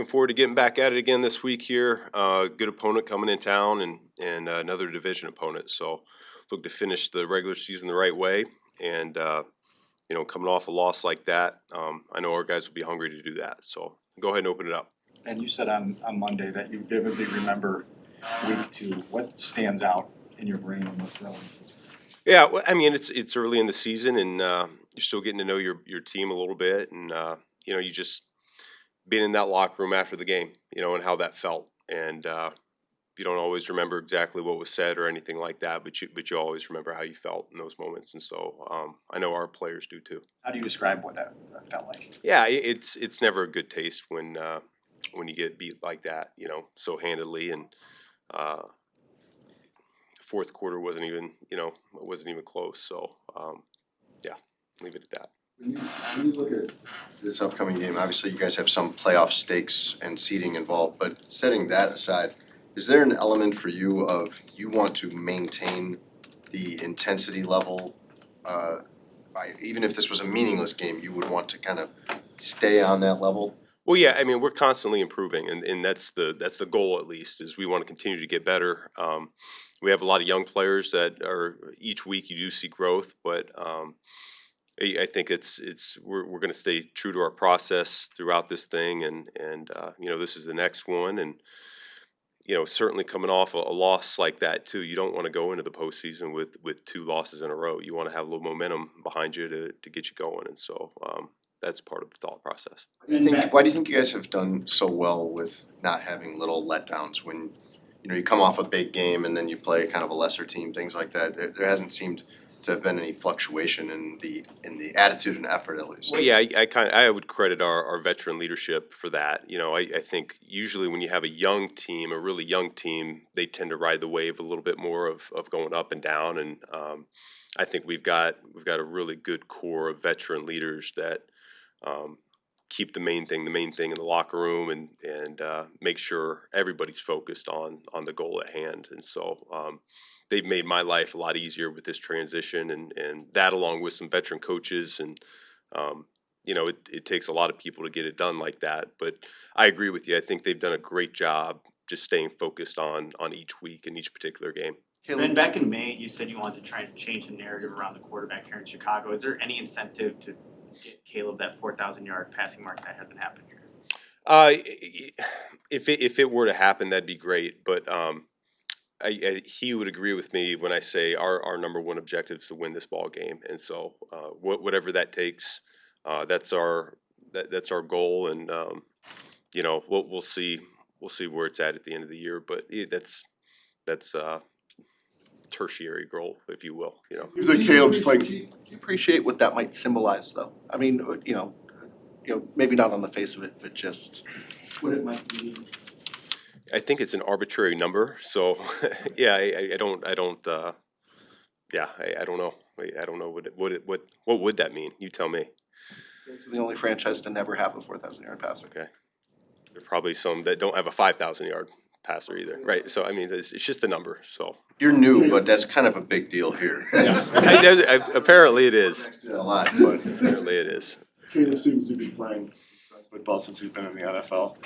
forward to getting back at it again this week here. Good opponent coming in town and another division opponent. So look to finish the regular season the right way. And, coming off a loss like that, I know our guys will be hungry to do that. So go ahead and open it up. And you said on Monday that you vividly remember week 2. What stands out in your brain and what's relevant? Yeah, well, I mean, it's early in the season and you're still getting to know your team a little bit. And, you just being in that locker room after the game, and how that felt. And you don't always remember exactly what was said or anything like that, but you always remember how you felt in those moments. And so I know our players do too. How do you describe what that felt like? Yeah, it's never a good taste when you get beat like that, so handedly. And fourth quarter wasn't even close. So yeah, leave it at that. When you look at this upcoming game, obviously you guys have some playoff stakes and seeding involved, but setting that aside, is there an element for you of you want to maintain the intensity level? Even if this was a meaningless game, you would want to kind of stay on that level? Well, yeah, I mean, we're constantly improving, and that's the goal, at least, is we want to continue to get better. We have a lot of young players that are, each week you do see growth, but I think we're going to stay true to our process throughout this thing, and this is the next one, and certainly coming off a loss like that too, you don't want to go into the postseason with 2 losses in a row. You want to have a little momentum behind you to get you going, and so that's part of the thought process. Why do you think you guys have done so well with not having little letdowns when you come off a big game and then you play kind of a lesser team, things like that? There hasn't seemed to have been any fluctuation in the attitude and effort, at least. Well, yeah, I would credit our veteran leadership for that. I think usually when you have a young team, a really young team, they tend to ride the wave a little bit more of going up and down. And I think we've got a really good core of veteran leaders that keep the main thing in the locker room and make sure everybody's focused on the goal at hand. And so they've made my life a lot easier with this transition, and that, along with some veteran coaches, and it takes a lot of people to get it done like that. But I agree with you. I think they've done a great job just staying focused on each week and each particular game. Ben, back in May, you said you wanted to try and change the narrative around the quarterback here in Chicago. Is there any incentive to get Caleb that 4,000-yard passing mark that hasn't happened here? If it were to happen, that'd be great. But he would agree with me when I say our number one objective is to win this ball game, and so whatever that takes, that's our goal, and we'll see where it's at the end of the year, but that's tertiary goal, if you will. Seems like Caleb's playing. Do you appreciate what that might symbolize, though? I mean, maybe not on the face of it, but just what it might mean. I think it's an arbitrary number, so yeah, I don't know. I don't know what would that mean? You tell me. The only franchise to never have a 4,000-yard passer. Okay, there are probably some that don't have a 5,000-yard passer either, right? So I mean, it's just a number. So you're new, but that's kind of a big deal here. Yeah, apparently it is. A lot, but apparently it is. Caleb seems to be playing football since he's been in the NFL.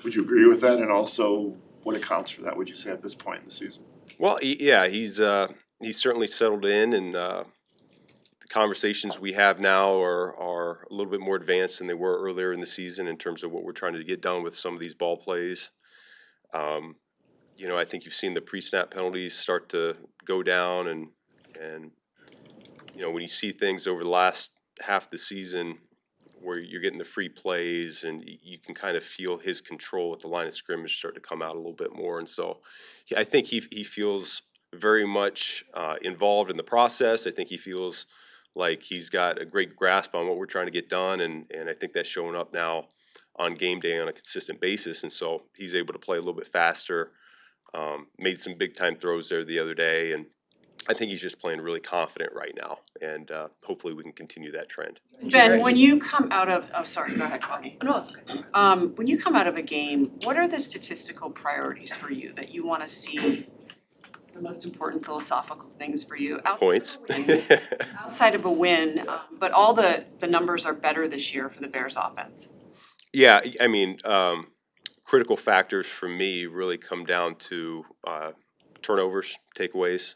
Would you agree with that? And also, what accounts for that, would you say, at this point in the season? Well, yeah, he's certainly settled in, and the conversations we have now are a little bit more advanced than they were earlier in the season in terms of what we're trying to get done with some of these ball plays. I think you've seen the pre-snap penalties start to go down, and when you see things over the last half the season where you're getting the free plays and you can kind of feel his control at the line of scrimmage start to come out a little bit more. And so I think he feels very much involved in the process. I think he feels like he's got a great grasp on what we're trying to get done, and I think that's showing up now on game day on a consistent basis. And so he's able to play a little bit faster, made some big time throws there the other day, and I think he's just playing really confident right now, and hopefully we can continue that trend. Ben, when you come out of, sorry, go ahead, Connie. No, it's okay. When you come out of a game, what are the statistical priorities for you that you want to see, the most important philosophical things for you? Points. Outside of a win, but all the numbers are better this year for the Bears offense. Yeah, I mean, critical factors for me really come down to turnovers, takeaways.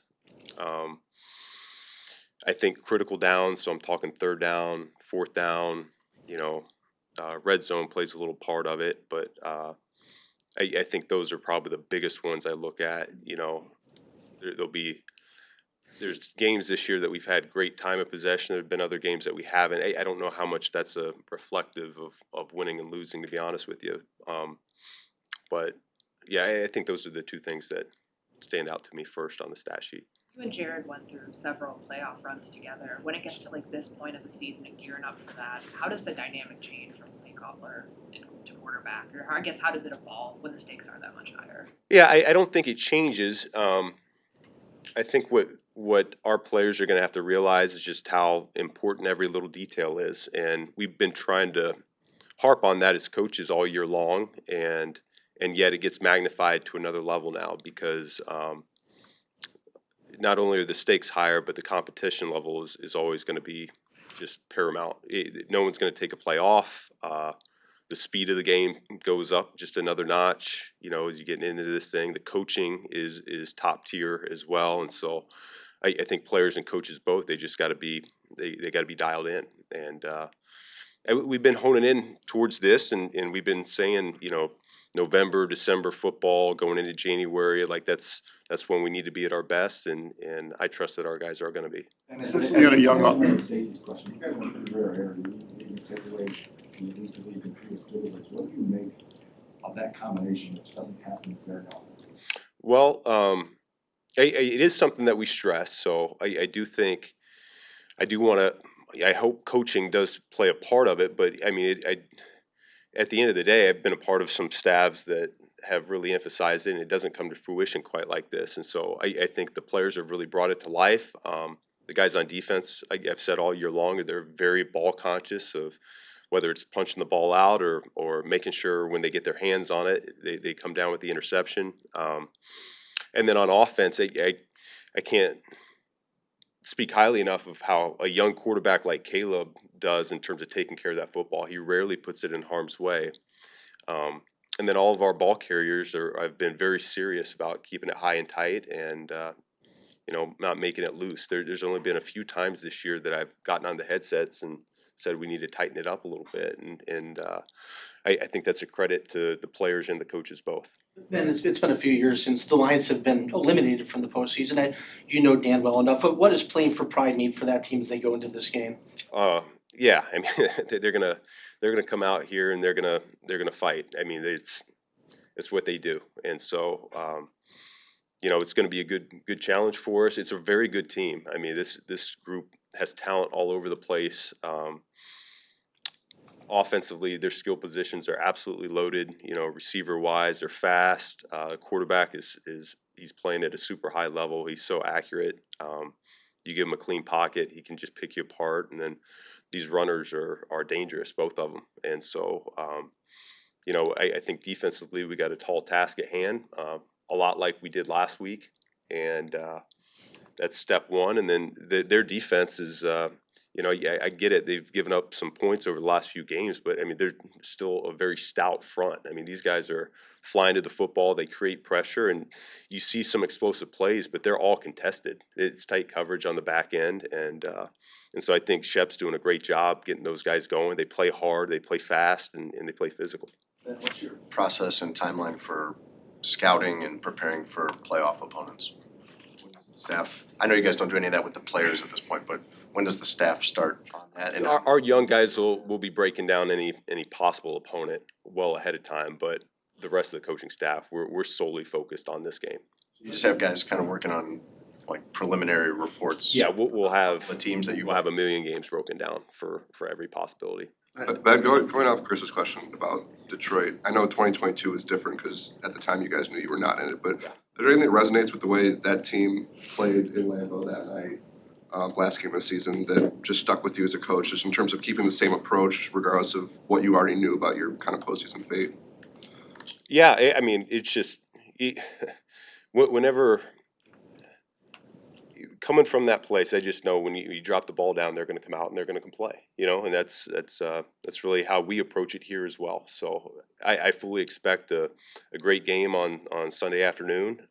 I think critical downs, so I'm talking third down, fourth down, red zone plays a little part of it, but I think those are probably the biggest ones I look at. There's games this year that we've had great time of possession. There have been other games that we haven't. I don't know how much that's a reflective of winning and losing, to be honest with you. But yeah, I think those are the two things that stand out to me first on the stat sheet. You and Jared went through several playoff runs together. When it gets to like this point of the season and gearing up for that, how does the dynamic change from play caller to quarterback? Or I guess how does it evolve when the stakes are that much higher? Yeah, I don't think it changes. I think what our players are going to have to realize is just how important every little detail is, and we've been trying to harp on that as coaches all year long, and yet it gets magnified to another level now because not only are the stakes higher, but the competition level is always going to be just paramount. No one's going to take a play off. The speed of the game goes up just another notch, as you get into this thing. The coaching is top tier as well, and so I think players and coaches both, they just got to be they got to be dialed in, and we've been honing in towards this, and we've been saying, November, December football going into January, like that's when we need to be at our best, and I trust that our guys are going to be. And You got a young Stacy's question, you guys went through rare air, you take away, you lead the league in fewest giveaways, what do you make of that combination, which doesn't happen very often? Well, it is something that we stress, so I do think, I hope coaching does play a part of it, but I mean, at the end of the day, I've been a part of some staffs that have really emphasized it, and it doesn't come to fruition quite like this, and so I think the players have really brought it to life. The guys on defense, I've said all year long, they're very ball conscious of whether it's punching the ball out or making sure when they get their hands on it, they come down with the interception. And then on offense, I can't speak highly enough of how a young quarterback like Caleb does in terms of taking care of that football. He rarely puts it in harm's way. And then all of our ball carriers I've been very serious about keeping it high and tight and not making it loose. There's only been a few times this year that I've gotten on the headsets and said we need to tighten it up a little bit, and I think that's a credit to the players and the coaches both. Ben, it's been a few years since the Lions have been eliminated from the postseason. You know Dan well enough. What does playing for pride mean for that team as they go into this game? Yeah, I mean they're gonna come out here and they're gonna fight. I mean it's what they do, and so it's gonna be a good challenge for us. It's a very good team. I mean this group has talent all over the place. Offensively, their skill positions are absolutely loaded. Receiver wise, they're fast. Quarterback he's playing at a super high level. He's so accurate. You give him a clean pocket, he can just pick you apart. And then these runners are dangerous, both of them. And so, I think defensively we got a tall task at hand, a lot like we did last week. And that's step one. And then their defense is. I get it. They've given up some points over the last few games, but I mean, they're still a very stout front. I mean, these guys are flying to the football. They create pressure, and you see some explosive plays, but they're all contested. It's tight coverage on the back end, and so I think Shep's doing a great job getting those guys going. They play hard, they play fast, and they play physical. What's your process and timeline for scouting and preparing for playoff opponents? When does the staff, I know you guys don't do any of that with the players at this point, but when does the staff start on that? And Our young guys will be breaking down any possible opponent well ahead of time, but the rest of the coaching staff, we're solely focused on this game. you just have guys kind of working on like preliminary reports. Yeah, we'll have The teams that you we'll have a million games broken down for every possibility. Ben, going off Chris's question about Detroit, I know 2022 is different because at the time you guys knew you were not in it, but is there anything that resonates with the way that team played in Lambeau that night, last game of the season, that just stuck with you as a coach, just in terms of keeping the same approach regardless of what you already knew about your kind of postseason fate? Yeah, I mean, it's just whenever coming from that place, I just know when you drop the ball down, they're going to come out and they're going to play, and that's really how we approach it here as well. So I fully expect a great game on Sunday afternoon.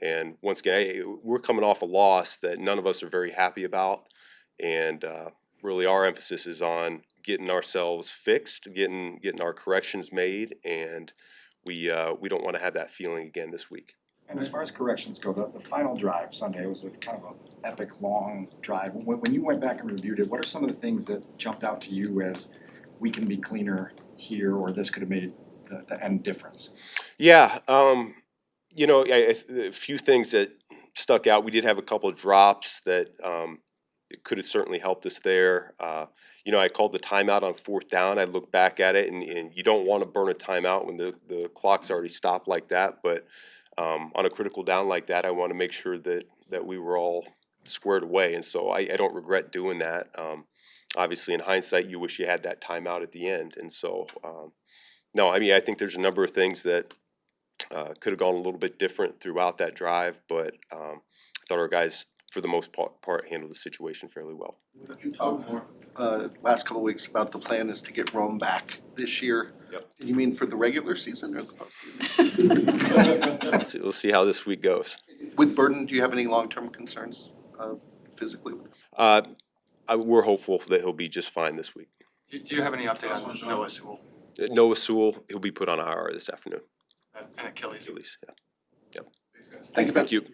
And once again, we're coming off a loss that none of us are very happy about, and really our emphasis is on getting ourselves fixed, getting our corrections made, and we don't want to have that feeling again this week. And as far as corrections go, the final drive Sunday was a kind of an epic, long drive. When you went back and reviewed it, what are some of the things that jumped out to you as we can be cleaner here, or this could have made the end difference? Yeah, a few things that stuck out. We did have a couple of drops that it could have certainly helped us there. I called the timeout on 4th down. I looked back at it, and you don't want to burn a timeout when the clock's already stopped like that. But on a critical down like that, I want to make sure that we were all squared away. And so I don't regret doing that. Obviously, in hindsight, you wish you had that timeout at the end. And so, no, I mean, I think there's a number of things that could have gone a little bit different throughout that drive, but I thought our guys, for the most part, handled the situation fairly well. You talked more last couple of weeks about the plan is to get Rome back this year. Yep. You mean for the regular season or the postseason? We'll see how this week goes. With Burden, do you have any long-term concerns physically? We're hopeful that he'll be just fine this week. Do you have any update on Noah Sewell Noah Sewell, he'll be put on IR this afternoon, and Achilles? at least. Yeah. Thanks, Ben. Thank you.